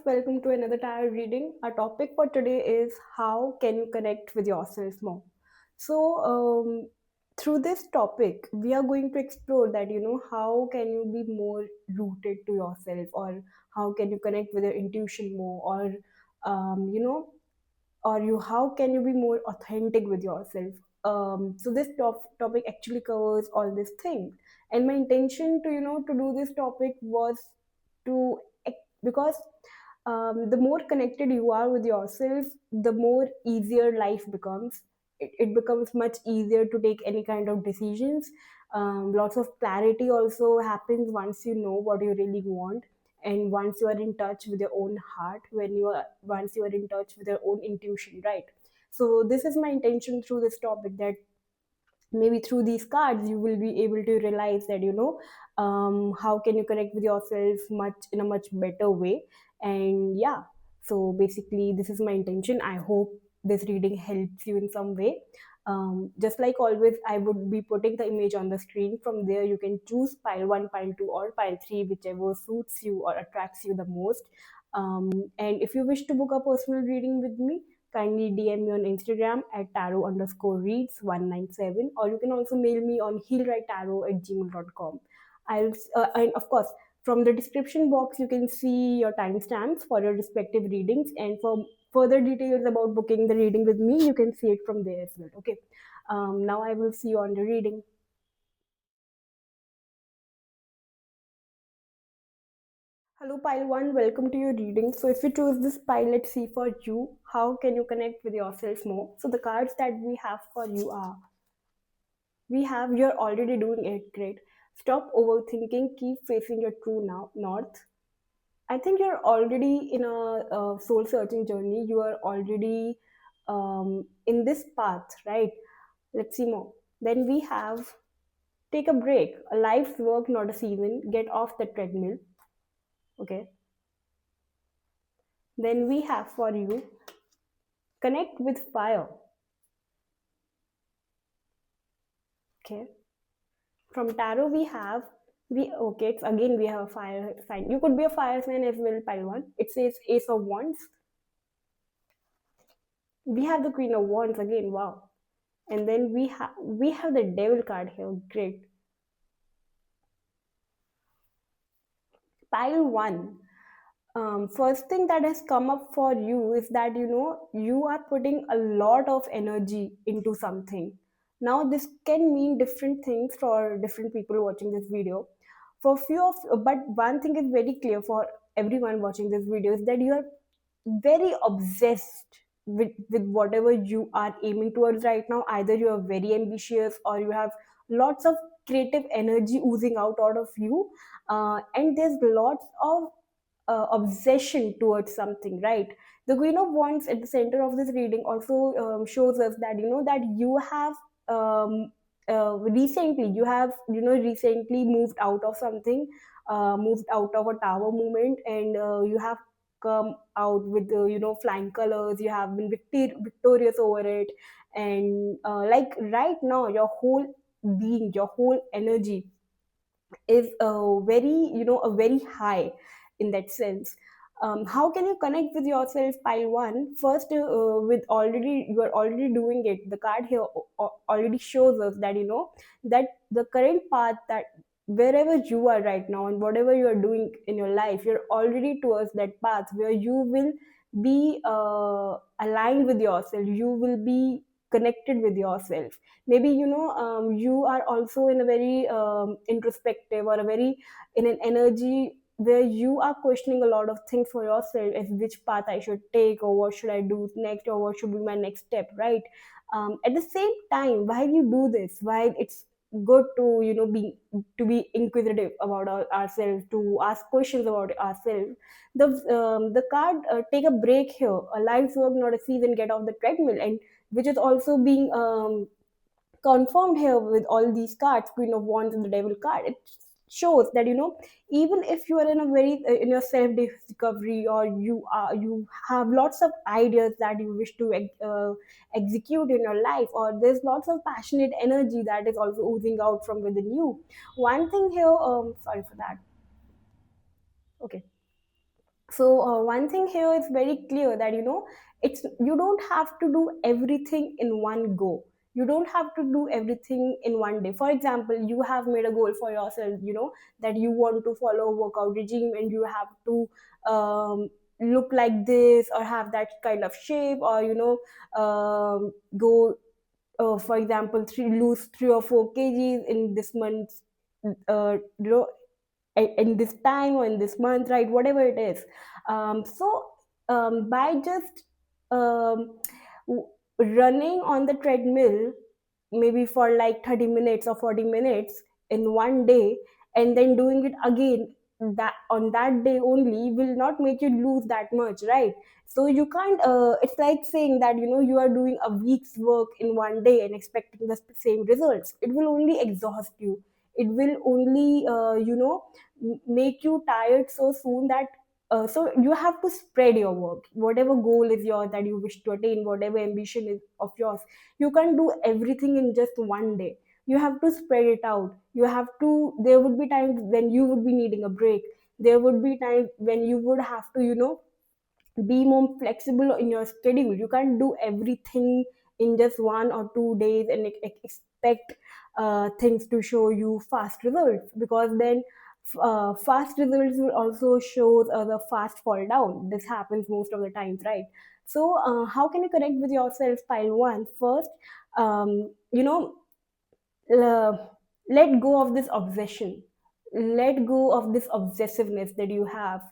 welcome to another tarot reading. Our topic for today is how can you connect with yourself more. So, through this topic, we are going to explore that how can you be more rooted to yourself, or how can you connect with your intuition more, or um, you know or you how can you be more authentic with yourself. So this topic actually covers all these things, and my intention to to do this topic was to because the more connected you are with yourself, the more easier life becomes. It becomes much easier to take any kind of decisions. Lots of clarity also happens once you know what you really want, and once you are in touch with your own heart, once you are in touch with your own intuition, right? So this is my intention through this topic, that maybe through these cards you will be able to realize that how can you connect with yourself much in a much better way. And yeah, so basically this is my intention. I hope this reading helps you in some way. Just like always, I would be putting the image on the screen. From there you can choose pile 1, pile 2, or pile 3, whichever suits you or attracts you the most. And if you wish to book a personal reading with me, kindly DM me on Instagram at tarot_reads197, or you can also mail me on healwritetarot@gmail.com. And of course, from the description box, you can see your timestamps for your respective readings. And for further details about booking the reading with me, you can see it from there as well. Okay. Now I will see you on the reading. Hello, pile one. Welcome to your reading. So, if you choose this pile, let's see for you how can you connect with yourself more. So, the cards that we have for you are, we have, you're already doing it great. Stop overthinking. Keep facing your true now north. I think you're already in a soul searching journey. You are already in this path, right? Let's see more. Then we have, take a break. A life's work, not a season. Get off the treadmill. Okay. Then we have for you, connect with fire. Okay. From tarot we have, we okay. It's again we have a fire sign. You could be a fire sign as well. Pile one. It says Ace of Wands. We have the Queen of Wands again. Wow. And then we have the Devil card here. Great. Pile one. First thing that has come up for you is that you are putting a lot of energy into something. Now this can mean different things for different people watching this video. For few of, but one thing is very clear for everyone watching this video is that you are very obsessed with whatever you are aiming towards right now. Either you are very ambitious, or you have lots of creative energy oozing out of you, and there's lots of obsession towards something, right? The Queen of Wands at the center of this reading also shows us that that you have um, recently recently moved out of something, moved out of a tower movement, and you have come out with the flying colors. You have been victorious over it, and like right now your whole being, your whole energy is very a very high in that sense. How can you connect with yourself? Pile one first, with already you are already doing it. The card here already shows us that that the current path, that wherever you are right now and whatever you are doing in your life, you're already towards that path where you will be aligned with yourself. You will be connected with yourself. Maybe you are also in a very introspective, or a very in an energy where you are questioning a lot of things for yourself, as which path I should take, or what should I do next, or what should be my next step, right? At the same time, while you do this, while it's good to be inquisitive about ourselves, to ask questions about ourselves, the card, take a break here. A life's work, not a season. Get off the treadmill, and which is also being confirmed here with all these cards, Queen of Wands and the Devil card. It shows that even if you are in a very in your self discovery, or you have lots of ideas that you wish to execute in your life, or there's lots of passionate energy that is also oozing out from within you. One thing here, sorry for that. Okay. So one thing here is very clear that it's you don't have to do everything in one go. You don't have to do everything in one day. For example, you have made a goal for yourself, that you want to follow a workout regime, and you have to look like this or have that kind of shape, or go for example, lose 3 or 4 kgs in this month, uh, you know in this time or in this month, right? Whatever it is. By just um, running on the treadmill, maybe for like 30 minutes or 40 minutes in one day, and then doing it again that on that day only, will not make you lose that much, right? So you can't, it's like saying that you are doing a week's work in one day and expecting the same results. It will only exhaust you. It will only make you tired so soon that so you have to spread your work. Whatever goal is yours that you wish to attain, whatever ambition is of yours, you can't do everything in just one day. You have to spread it out. You have to, there would be times when you would be needing a break. There would be times when you would have to be more flexible in your schedule. You can't do everything in just 1 or 2 days and expect things to show you fast results, because then fast results will also show the fast fall down. This happens most of the times, right? So how can you connect with yourself? Pile one first, um, you know uh, let go of this obsession. Let go of this obsessiveness that you have,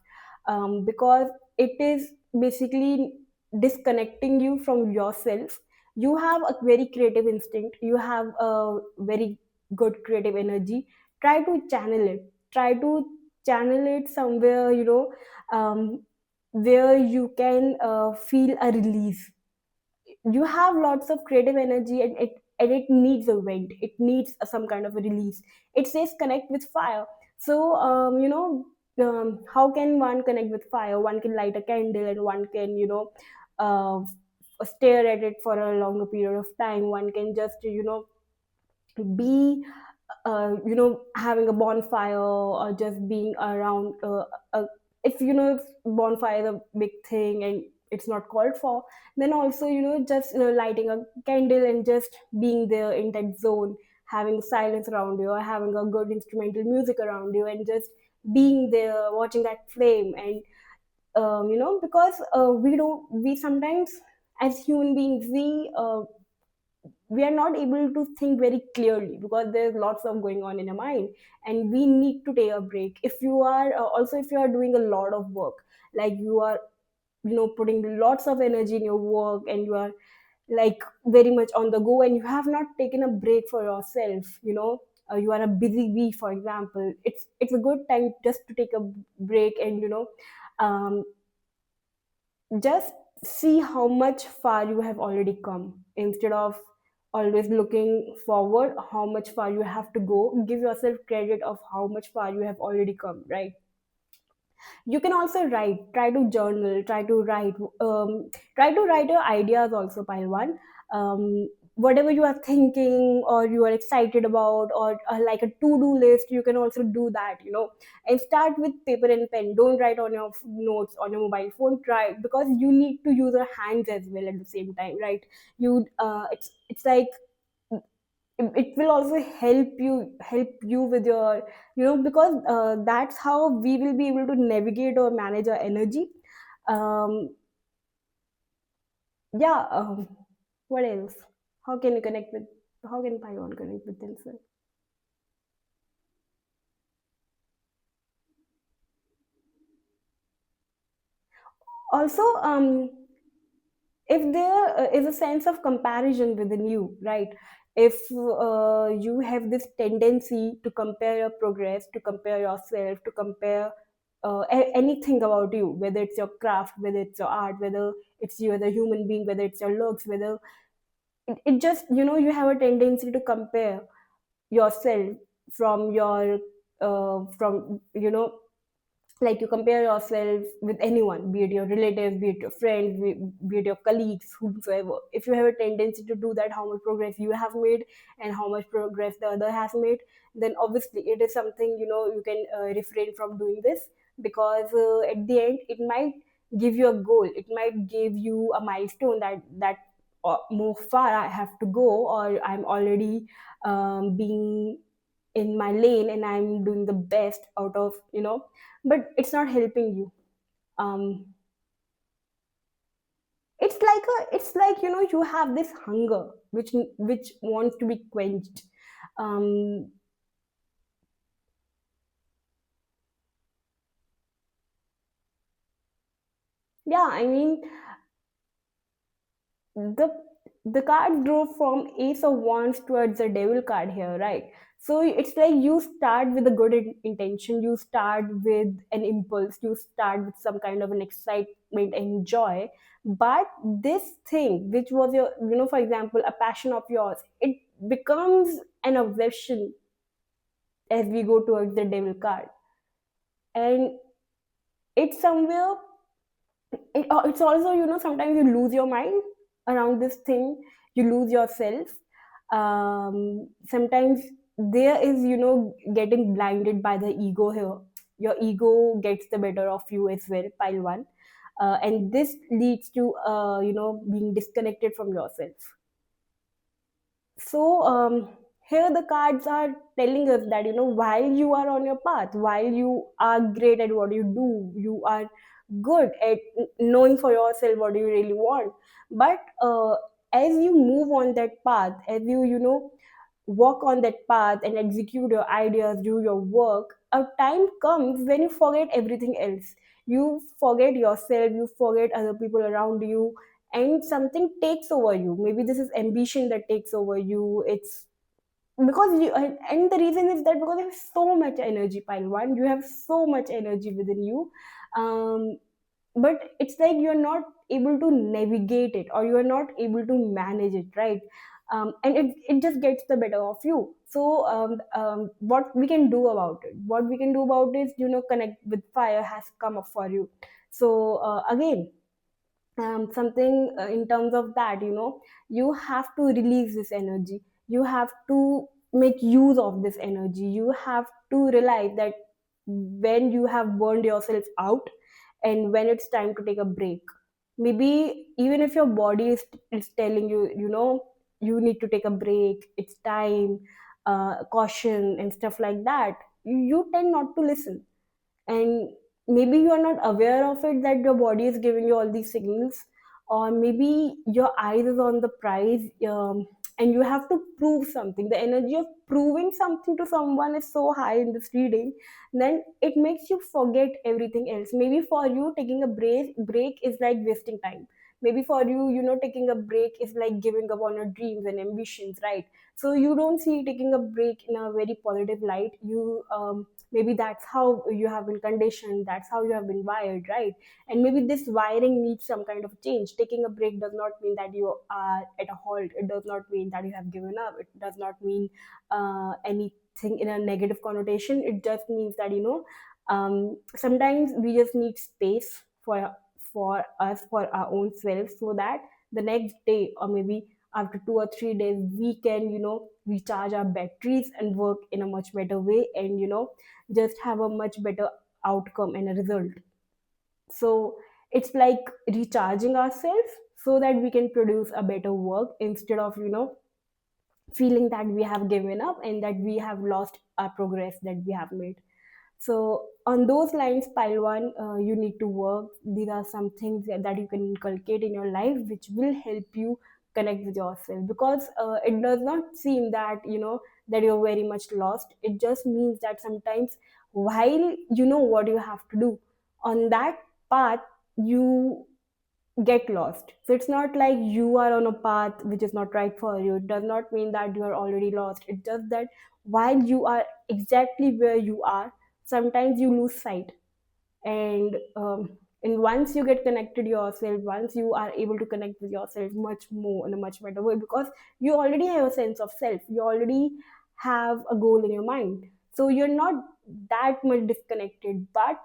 because it is basically disconnecting you from yourself. You have a very creative instinct, you have a very good creative energy. Try to channel it. Try to channel it somewhere, where you can feel a release. You have lots of creative energy, and it needs a vent. It needs some kind of a release. It says connect with fire. So how can one connect with fire? One can light a candle, and one can uh, stare at it for a longer period of time. One can just be having a bonfire, or just being around if if bonfire is a big thing and it's not called for, then also just lighting a candle and just being there in that zone, having silence around you, or having a good instrumental music around you, and just being there watching that flame. And because we sometimes, as human beings, we are not able to think very clearly because there's lots of going on in our mind, and we need to take a break. If you are also, if you are doing a lot of work, like you are putting lots of energy in your work, and you are like very much on the go, and you have not taken a break for yourself, you are a busy bee, for example. It's a good time just to take a break, and um, just see how much far you have already come, instead of always looking forward how much far you have to go. Give yourself credit of how much far you have already come, right? You can also write. Try to journal. Try to write your ideas also, pile one. Whatever you are thinking or you are excited about, or like a to-do list, you can also do that, and start with paper and pen. Don't write on your notes on your mobile phone. Try, because you need to use your hands as well at the same time, right? It's like it will also help you with your, because that's how we will be able to navigate or manage our energy. um yeah. What else? How can you connect with, how can Paiwan connect with themselves? Also, if there is a sense of comparison within you, right? If you have this tendency to compare your progress, to compare yourself, to compare anything about you, whether it's your craft, whether it's your art, whether it's you as a human being, whether it's your looks, whether it just you have a tendency to compare yourself from your from like you compare yourself with anyone, be it your relatives, be it your friends, be it your colleagues, whomsoever. If you have a tendency to do that, how much progress you have made and how much progress the other has made, then obviously it is something you can refrain from doing this. because at the end it might give you a goal, it might give you a milestone that more far I have to go, or I'm already being in my lane and I'm doing the best out of, but it's not helping you. um it's like you have this hunger which wants to be quenched. um yeah, I mean, the the card drew from ace of wands towards the devil card here, right? So it's like you start with a good intention, you start with an impulse, you start with some kind of an excitement and joy, but this thing which was your, for example, a passion of yours, it becomes an obsession as we go towards the devil card. And it's somewhere, it's also, sometimes you lose your mind around this thing, you lose yourself. Sometimes there is, getting blinded by the ego here. Your ego gets the better of you as well, pile one. And this leads to, being disconnected from yourself. So here the cards are telling us that, while you are on your path, while you are great at what you do, you are good at knowing for yourself what you really want. But as you move on that path, as you walk on that path and execute your ideas, do your work, a time comes when you forget everything else. You forget yourself, you forget other people around you, and something takes over you. Maybe this is ambition that takes over you. It's because and the reason is that because you have so much energy, pile one, you have so much energy within you. um, but it's like you're not able to navigate it, or you're not able to manage it, right? And it just gets the better of you. So what we can do about it, what we can do about is, connect with fire has come up for you. So again, something in terms of that, you have to release this energy, you have to make use of this energy, you have to realize that when you have burned yourself out and when it's time to take a break. Maybe even if your body is telling you, you need to take a break, it's time, caution and stuff like that, you tend not to listen. And maybe you are not aware of it, that your body is giving you all these signals, or maybe your eyes is on the prize, and you have to prove something. The energy of proving something to someone is so high in this reading, then it makes you forget everything else. Maybe for you, taking a break is like wasting time. Maybe for you, taking a break is like giving up on your dreams and ambitions, right? So you don't see taking a break in a very positive light. Maybe that's how you have been conditioned, that's how you have been wired, right? And maybe this wiring needs some kind of change. Taking a break does not mean that you are at a halt, it does not mean that you have given up, it does not mean anything in a negative connotation. It just means that, sometimes we just need space for us, for our own selves, so that the next day, or maybe after 2 or 3 days, we can, recharge our batteries and work in a much better way, and just have a much better outcome and a result. So it's like recharging ourselves so that we can produce a better work, instead of, feeling that we have given up and that we have lost our progress that we have made. So on those lines, pile one, you need to work. These are some things that you can inculcate in your life, which will help you connect with yourself. Because it does not seem that, that you're very much lost. It just means that sometimes, while you know what you have to do on that path, you get lost. So it's not like you are on a path which is not right for you. It does not mean that you are already lost. It's just that while you are exactly where you are, sometimes you lose sight. And once you get connected yourself, once you are able to connect with yourself much more in a much better way, because you already have a sense of self, you already have a goal in your mind, so you're not that much disconnected. But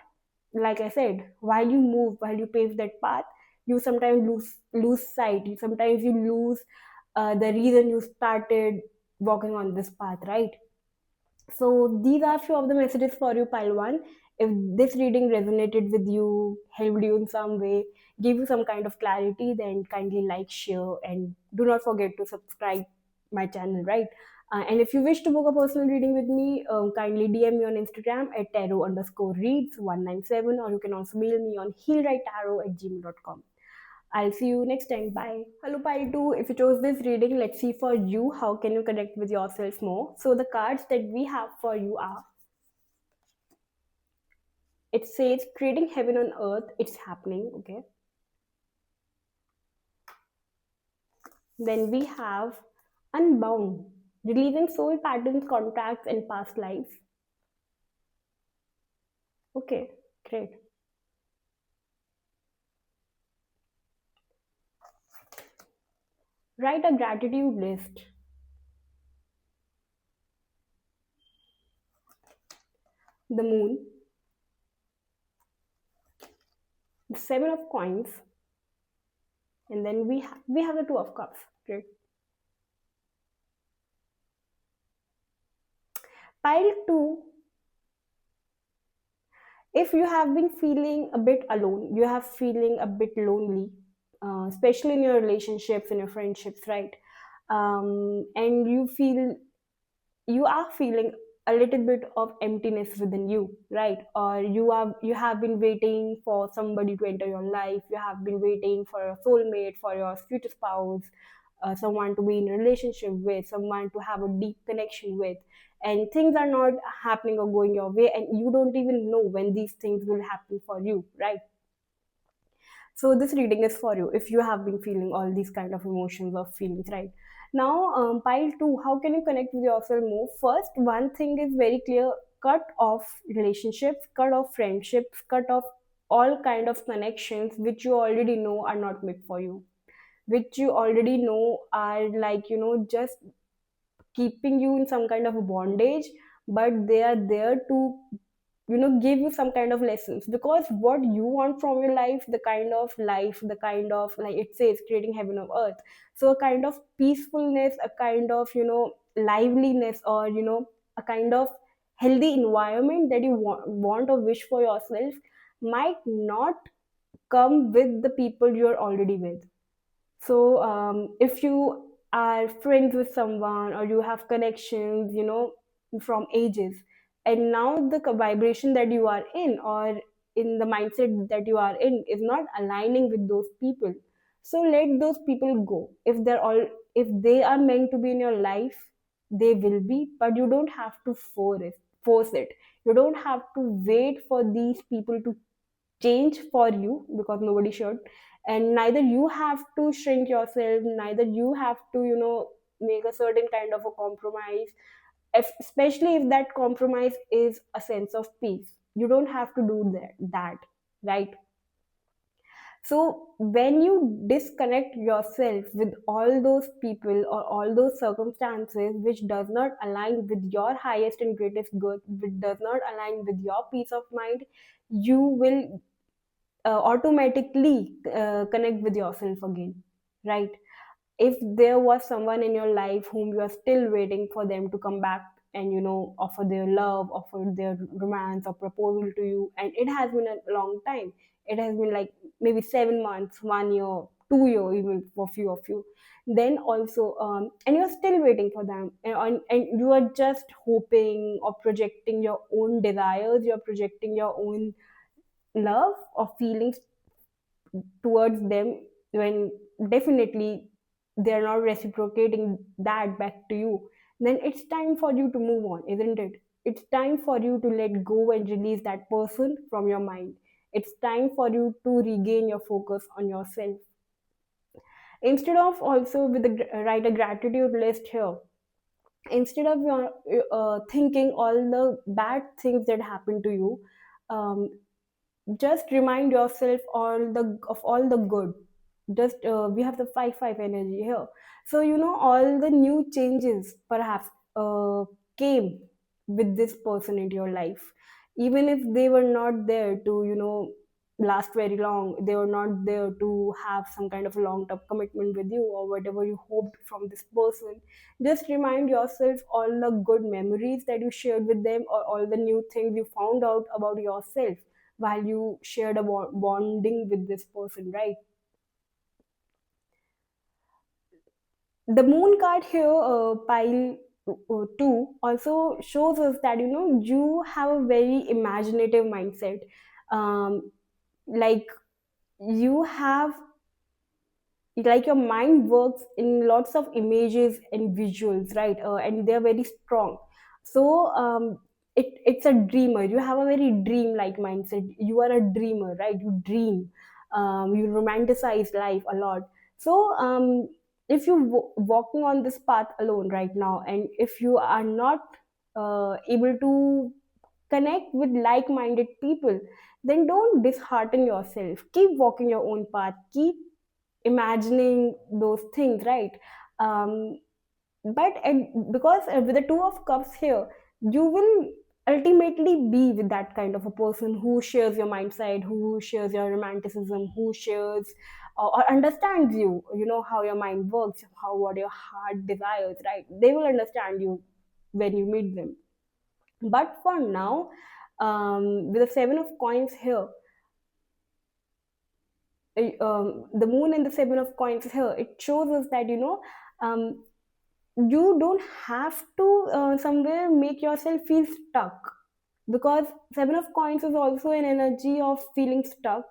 like I said, while you move, while you pave that path, you sometimes lose sight, you sometimes you lose the reason you started walking on this path, right? So these are few of the messages for you, pile one. If this reading resonated with you, helped you in some way, gave you some kind of clarity, then kindly like, share, and do not forget to subscribe my channel, right? And if you wish to book a personal reading with me, kindly DM me on Instagram at tarot_reads197, or you can also mail me on healwritetarot@gmail.com. I'll see you next time. Bye. Hello, Pile 2. If you chose this reading, let's see for you how can you connect with yourself more. So the cards that we have for you are, it says creating heaven on earth, it's happening, okay? Then we have unbound, releasing soul patterns, contracts, and past lives. Okay, great. Write a gratitude list. The moon, the seven of coins, and then we have the two of cups. Great. Pile 2, if you have been feeling a bit alone, you have feeling a bit lonely, especially in your relationships, in your friendships, right? And you are feeling a little bit of emptiness within you, right? Or you have been waiting for somebody to enter your life, you have been waiting for a soulmate, for your future spouse, someone to be in a relationship with, someone to have a deep connection with, and things are not happening or going your way, and you don't even know when these things will happen for you, right? So this reading is for you if you have been feeling all these kind of emotions or feelings, right? Now, pile two, how can you connect with yourself more? First, one thing is very clear: cut off relationships, cut off friendships, cut off all kind of connections which you already know are not meant for you, which you already know are like, just keeping you in some kind of a bondage, but they are there to give you some kind of lessons, because what you want from your life, the kind of life, the kind of, like it says, creating heaven of earth. So a kind of peacefulness, a kind of liveliness, or a kind of healthy environment that you want or wish for yourself might not come with the people you're already with. So if you are friends with someone, or you have connections, from ages, and now the vibration that you are in, or in the mindset that you are in, is not aligning with those people, so let those people go. If they are meant to be in your life, they will be, but you don't have to force it. You don't have to wait for these people to change for you, because nobody should. And neither you have to shrink yourself, neither you have to make a certain kind of a compromise, especially if that compromise is a sense of peace. You don't have to do that, right? So when you disconnect yourself with all those people or all those circumstances which does not align with your highest and greatest good, which does not align with your peace of mind, you will automatically connect with yourself again, right? If there was someone in your life whom you are still waiting for them to come back and offer their love, offer their romance or proposal to you, and it has been a long time, it has been like maybe 7 months, 1 year, 2 year, even for few of you, then also and you're still waiting for them, and you are just hoping or projecting your own desires, you're projecting your own love or feelings towards them, when definitely they're not reciprocating that back to you, then it's time for you to move on, isn't it? It's time for you to let go and release that person from your mind. It's time for you to regain your focus on yourself. Instead of also with write a gratitude list here. Instead of thinking all the bad things that happen to you, um, just remind yourself all the good. Just we have the 5-5 energy here, so all the new changes perhaps came with this person into your life, even if they were not there to last very long. They were not there to have some kind of a long term commitment with you or whatever you hoped from this person. Just remind yourself all the good memories that you shared with them, or all the new things you found out about yourself while you shared a bonding with this person, right? The moon card here, pile 2, also shows us that you have a very imaginative mindset. Um, like you have, like your mind works in lots of images and visuals, right? And they're very strong. So it's a dreamer. You have a very dream like mindset. You are a dreamer, right? You dream. You romanticize life a lot. So if you walking on this path alone right now, and if you are not able to connect with like-minded people, then don't dishearten yourself. Keep walking your own path. Keep imagining those things, right? um, because with the two of cups here, you will ultimately be with that kind of a person who shares your mindset, who shares your romanticism, who shares or understands you, how your mind works, how what your heart desires, right? They will understand you when you meet them. But for now, with the seven of coins here, the moon and the seven of coins here, it shows us that um, you don't have to somewhere make yourself feel stuck, because seven of coins is also an energy of feeling stuck,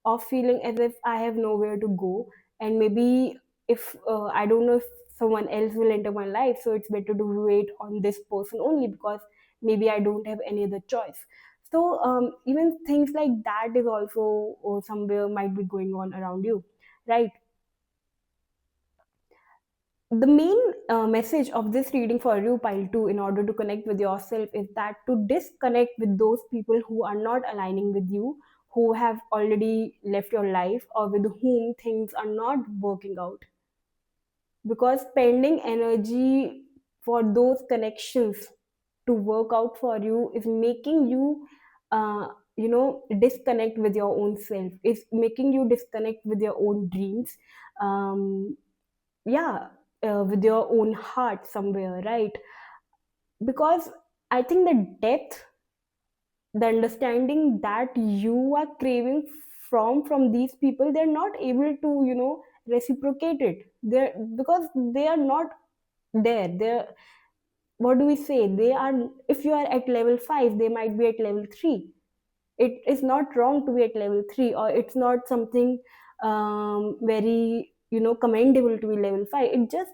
of feeling as if I have nowhere to go, and maybe if I don't know if someone else will enter my life, so it's better to wait on this person only, because maybe I don't have any other choice. So even things like that is also somewhere might be going on around you, right? The main message of this reading for you, pile 2, in order to connect with yourself, is that to disconnect with those people who are not aligning with you, who have already left your life, or with whom things are not working out, because spending energy for those connections to work out for you is making you disconnect with your own self, is making you disconnect with your own dreams. Um, yeah, with your own heart somewhere, right? Because I think the depth, the understanding that you are craving from these people, they're not able to reciprocate it. They're, because they are not there. They're, what do we say, they are, if you are at level 5, they might be at level 3. It is not wrong to be at level 3, or it's not something very commendable to be level 5. It just,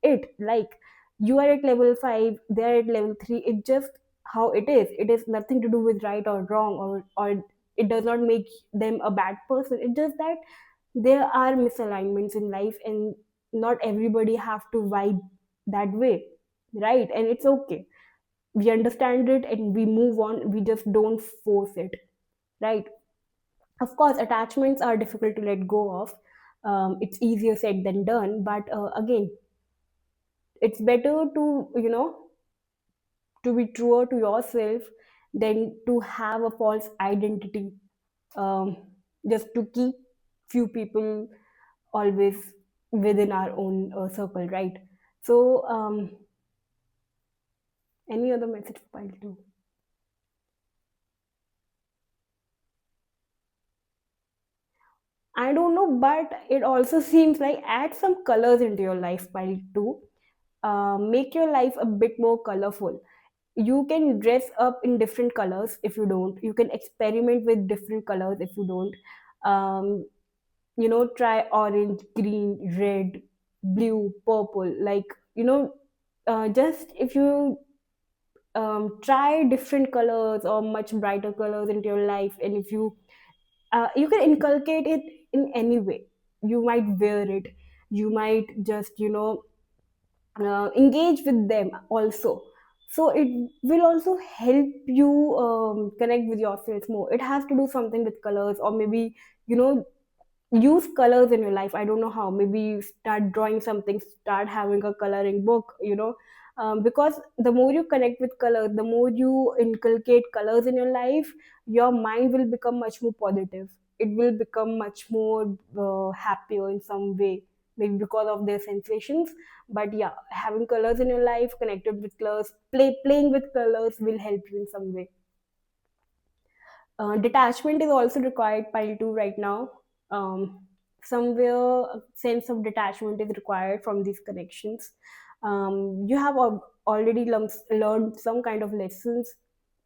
it like, you are at level 5, they are at level 3. It just how it is. It is nothing to do with right or wrong, or it does not make them a bad person. It's just that there are misalignments in life, and not everybody have to vibe that way, right? And it's okay. We understand it and we move on. We just don't force it, right? Of course, attachments are difficult to let go of. It's easier said than done, but again, it's better to to be truer to yourself than to have a false identity, um, just to keep few people always within our own circle, right? So any other message for pile 2? I don't know, but it also seems like add some colors into your life, pile 2. Make your life a bit more colorful. You can dress up in different colors. If you don't, you can experiment with different colors. If you don't, try orange, green, red, blue, purple, like, just if you try different colors or much brighter colors into your life, and if you can inculcate it in any way. You might wear it, you might just engage with them also. So it will also help you connect with yourself more. It has to do something with colors, or maybe you know use colors in your life. I don't know how. Maybe you start drawing something, start having a coloring book, because the more you connect with color, the more you inculcate colors in your life, your mind will become much more positive. It will become much more happier in some way, maybe because of their sensations. But yeah, having colors in your life, connected with colors, playing with colors will help you in some way. Detachment is also required pile 2 right now. Somewhere a sense of detachment is required from these connections. You have already learned some kind of lessons.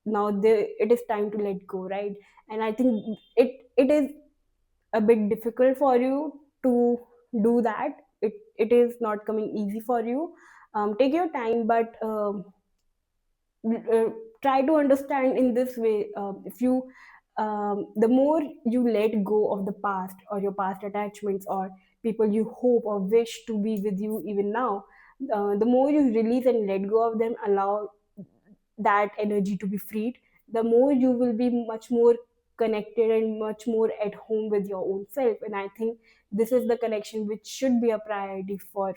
Now it is time to let go, right? And I think it is a bit difficult for you to do that. It is not coming easy for you. Take your time, but uh, try to understand in this way. If you The more you let go of the past or your past attachments or people you hope or wish to be with you even now, the more you release and let go of them, allow that energy to be freed, the more you will be much more connected and much more at home with your own self. And I think this is the connection which should be a priority for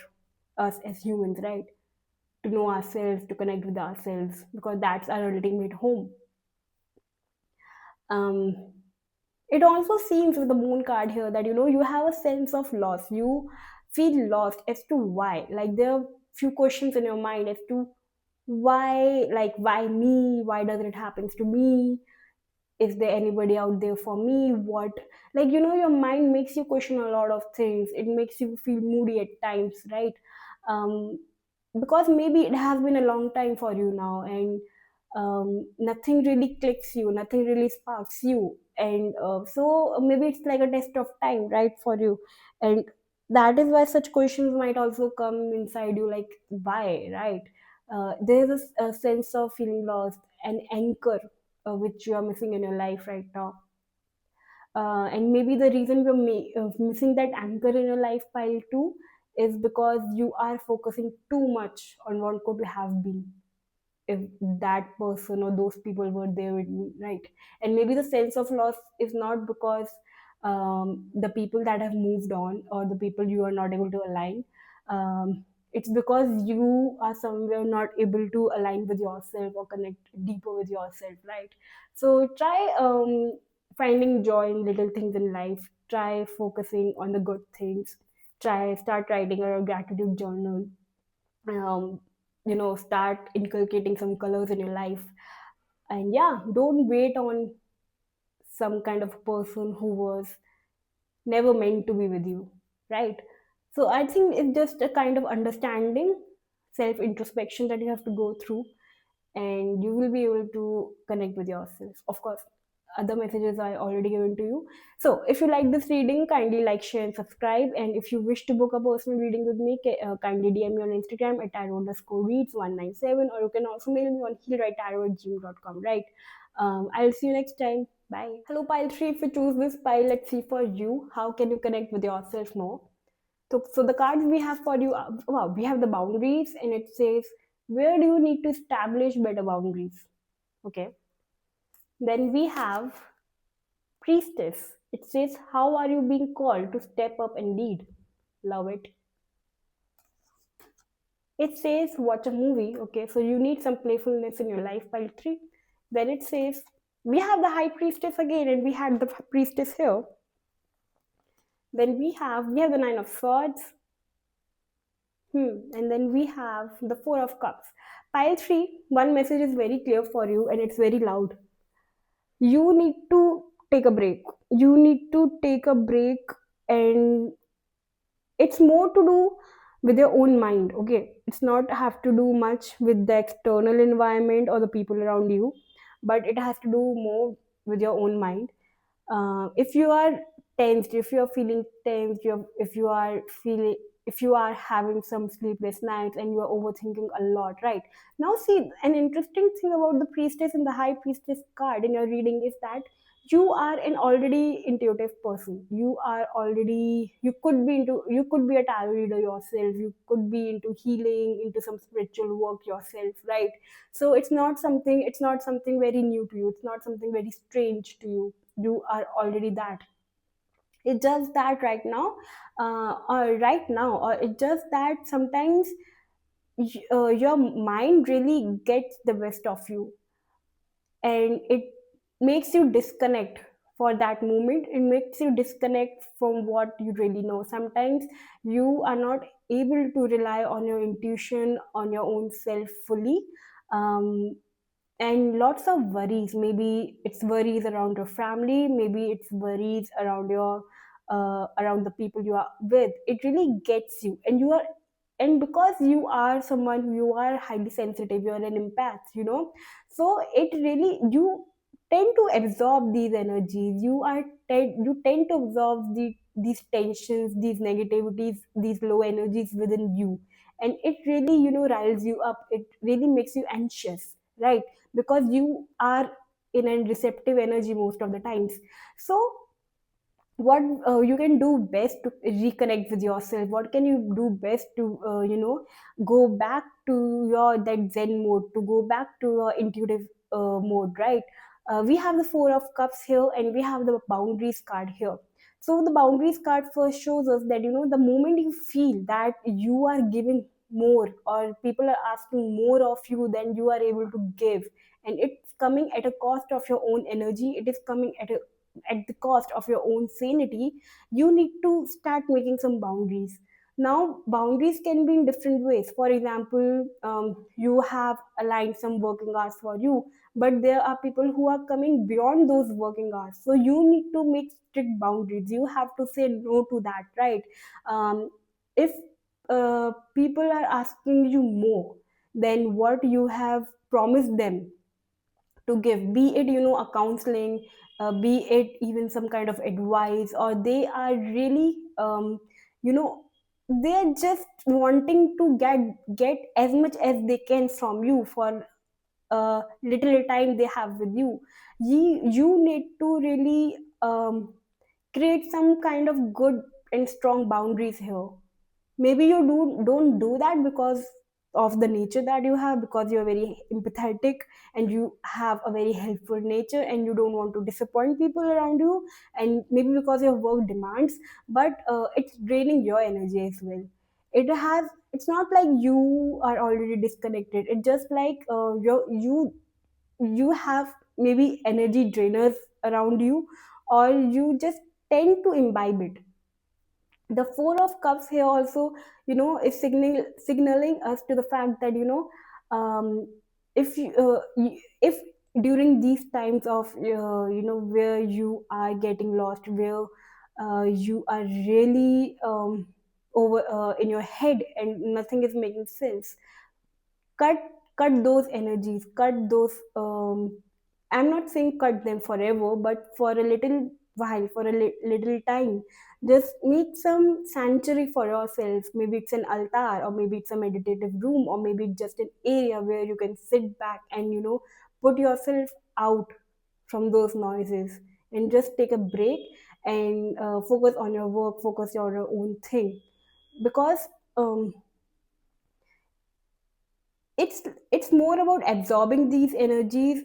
us as humans, right? To know ourselves, to connect with ourselves, because that's our ultimate home. Um, it also seems with the moon card here that you have a sense of loss. You feel lost as to why. Like there are few questions in your mind as to why, like why me? Why does it happen to me? Is there anybody out there for me? What, like your mind makes you question a lot of things. It makes you feel moody at times, right? um, because maybe it has been a long time for you now, and nothing really clicks you, nothing really sparks you, and so maybe it's like a test of time, right, for you. And that is why such questions might also come inside you, like why, right? There's a sense of feeling lost, an anchor which you are missing in your life right now. And maybe the reason you're missing that anchor in your life pile too is because you are focusing too much on what could have been if that person or those people were there with me, right? And maybe the sense of loss is not because the people that have moved on or the people you are not able to align. It's because you are somewhere not able to align with yourself or connect deeper with yourself, right? So try finding joy in little things in life. Try focusing on the good things. Try start writing a gratitude journal. um, Start inculcating some colors in your life. And yeah, don't wait on some kind of person who was never meant to be with you, right? So I think it's just a kind of understanding, self introspection that you have to go through, and you will be able to connect with yourself. Of course, other messages I already given to you. So if you like this reading, kindly like, share, and subscribe. And if you wish to book a personal reading with me, kindly DM me on Instagram at tarot_reads197, or you can also mail me on healwritetarot@gmail.com, right? I'll see you next time. Bye. Hello, pile 3. If you choose this pile, let's see for you. How can you connect with yourself more? So the cards we have for you, wow, we have the boundaries, and it says, where do you need to establish better boundaries? Okay. Then we have priestess. It says, how are you being called to step up and lead? Love it. It says, watch a movie. Okay, so you need some playfulness in your life, pile 3. Then it says, we have the high priestess again, and we had the priestess here. Then we have the nine of swords. And then we have the four of cups. Pile 3, one message is very clear for you, and it's very loud. You need to take a break. You need to take a break, and it's more to do with your own mind. Okay, it's not have to do much with the external environment or the people around you, but it has to do more with your own mind. If you are tensed, if you are feeling tensed, if you are having some sleepless nights and you are overthinking a lot, right? Now see, an interesting thing about the priestess and the high priestess card in your reading is that you are an already intuitive person. You could be a tarot reader yourself. You could be into healing, into some spiritual work yourself, right? So it's not something very new to you. It's not something very strange to you. You are already that. It's just that right now, or it's just that sometimes your mind really gets the best of you, and it makes you disconnect for that moment. It makes you disconnect from what you really know. Sometimes you are not able to rely on your intuition, on your own self fully. um, and lots of worries, maybe it's worries around your family, maybe it's worries around your around the people you are with. It really gets you, and you are, and because you are someone who, you are highly sensitive, you are an empath, so it really, you tend to absorb these energies. You tend to absorb these tensions, these negativities, these low energies within you, and it really, riles you up. It really makes you anxious, right? Because you are in a receptive energy most of the times. So what you can do best to reconnect with yourself, what can you do best to go back to your that zen mode, to go back to your intuitive mode, right? We have the four of cups here, and we have the boundaries card here. So the boundaries card first shows us that, the moment you feel that you are giving more, or people are asking more of you than you are able to give, and it's coming at a cost of your own energy, it is coming at the cost of your own sanity, you need to start making some boundaries. Now, boundaries can be in different ways. For example, you have aligned some working hours for you, but there are people who are coming beyond those working hours. So you need to make strict boundaries. You have to say no to that, right? If people are asking you more than what you have promised them to give, be it, a counseling, be it even some kind of advice, or they are really, you know they're just wanting to get as much as they can from you for little time they have with you. You need to really create some kind of good and strong boundaries here. Maybe you don't do that because of the nature that you have, because you're very empathetic, and you have a very helpful nature, and you don't want to disappoint people around you, and maybe because your work demands, but it's draining your energy as well. It's not like you are already disconnected. It's just like you have maybe energy drainers around you, or you just tend to imbibe it. The four of cups here also, is signaling us to the fact that, um, if during these times of where you are getting lost, where you are really over in your head and nothing is making sense, cut cut those energies, cut those, I'm not saying cut them forever, but for a little while, for a little time, just make some sanctuary for yourself. Maybe it's an altar, or maybe it's a meditative room, or maybe it's just an area where you can sit back and, put yourself out from those noises, and just take a break, and focus on your work, focus on your own thing. Because um, it's it's more about absorbing these energies,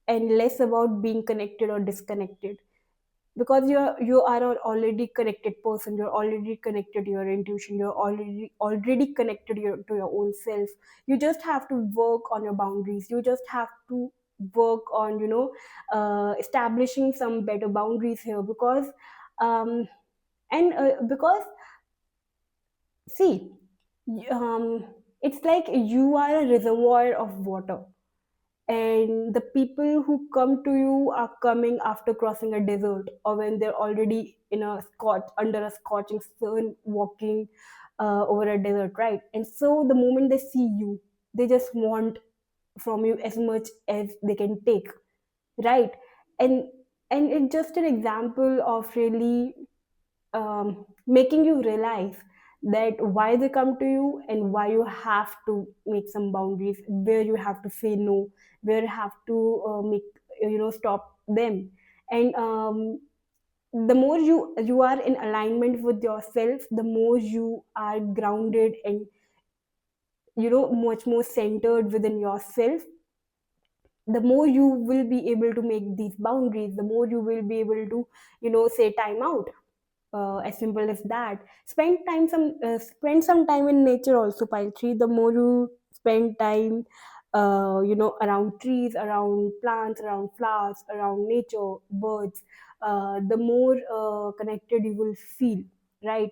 and less about being connected or disconnected. Because you are an already connected person, you're already connected to your intuition, you're already connected to your own self. You just have to work on your boundaries. You just have to work on, establishing some better boundaries here. Because um because, see, it's like you are a reservoir of water, and the people who come to you are coming after crossing a desert, or when they're already in a scorch under a scorching sun, walking over a desert, right? And so the moment they see you, they just want from you as much as they can take, right? And and it's just an example of really making you realize that why they come to you, and why you have to make some boundaries, where you have to say no, where you have to make, stop them. And the more you are in alignment with yourself, the more you are grounded, and, much more centered within yourself, the more you will be able to make these boundaries, the more you will be able to, say time out. As simple as that. Spend some time in nature also, pile 3. The more you spend time around trees, around plants, around flowers, around nature, birds, the more connected you will feel, right?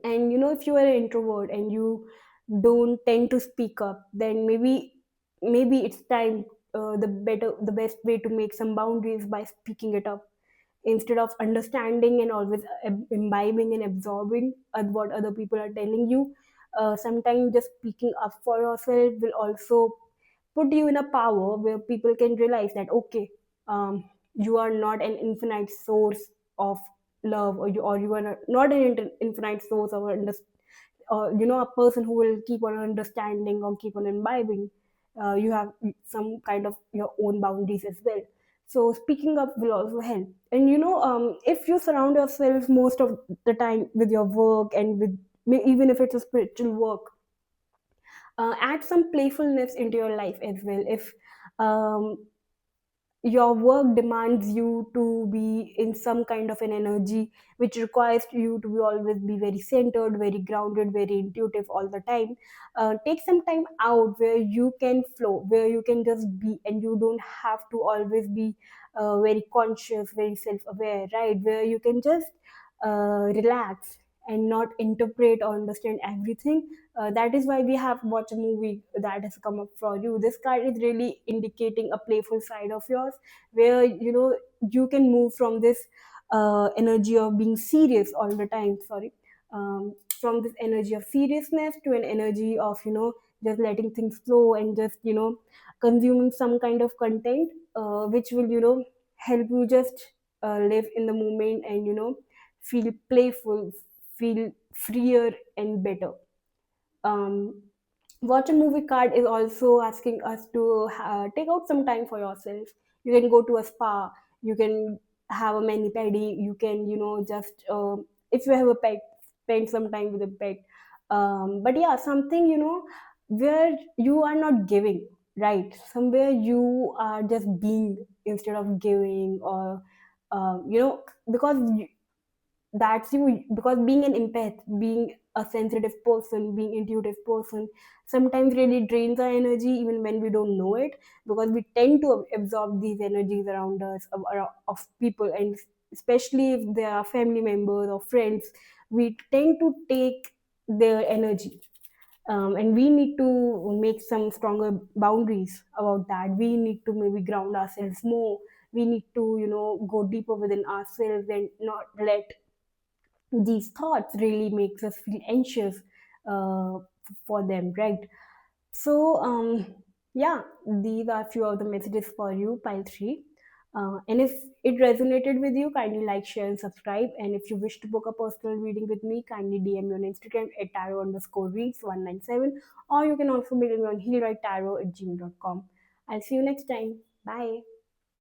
And if you are an introvert and you don't tend to speak up, then maybe it's time, the best way to make some boundaries by speaking it up, instead of understanding and always imbibing and absorbing what other people are telling you. Sometimes just speaking up for yourself will also put you in a power where people can realize that, okay, um, you are not an infinite source of love, or you are not an infinite source of or a person who will keep on understanding or keep on imbibing. You have some kind of your own boundaries as well. So speaking up will also help. And if you surround yourself most of the time with your work and with, even if it's a spiritual work, add some playfulness into your life as well. If um, your work demands you to be in some kind of an energy which requires you to be always be very centered, very grounded, very intuitive all the time, take some time out where you can flow, where you can just be, and you don't have to always be very conscious, very self-aware, right? Where you can just relax and not interpret or understand everything. That is why we have watched a movie that has come up for you. This card is really indicating a playful side of yours, where you can move from this energy of being serious all the time. Sorry, from this energy of seriousness to an energy of just letting things flow and just consuming some kind of content, which will help you just live in the moment and feel playful, feel freer and better. um, Watch a movie card is also asking us to take out some time for yourself. You can go to a spa, you can have a mani pedi, you can just if you have a pet, spend some time with a pet. But yeah, something where you are not giving, right? Somewhere you are just being instead of giving, or because that's you, because being an empath, being a sensitive person, being intuitive person, sometimes really drains our energy even when we don't know it, because we tend to absorb these energies around us, of people, and especially if they are family members or friends, we tend to take their energy. And we need to make some stronger boundaries about that. We need to maybe ground ourselves more. We need to go deeper within ourselves and not let these thoughts really makes us feel anxious uh, for them, right? So yeah, these are few of the messages for you, pile 3. And if it resonated with you, kindly like, share, and subscribe. And if you wish to book a personal reading with me, kindly DM me on Instagram at tarot_reads197, or you can also mail me on healwritetarot@gmail.com. I'll see you next time. Bye.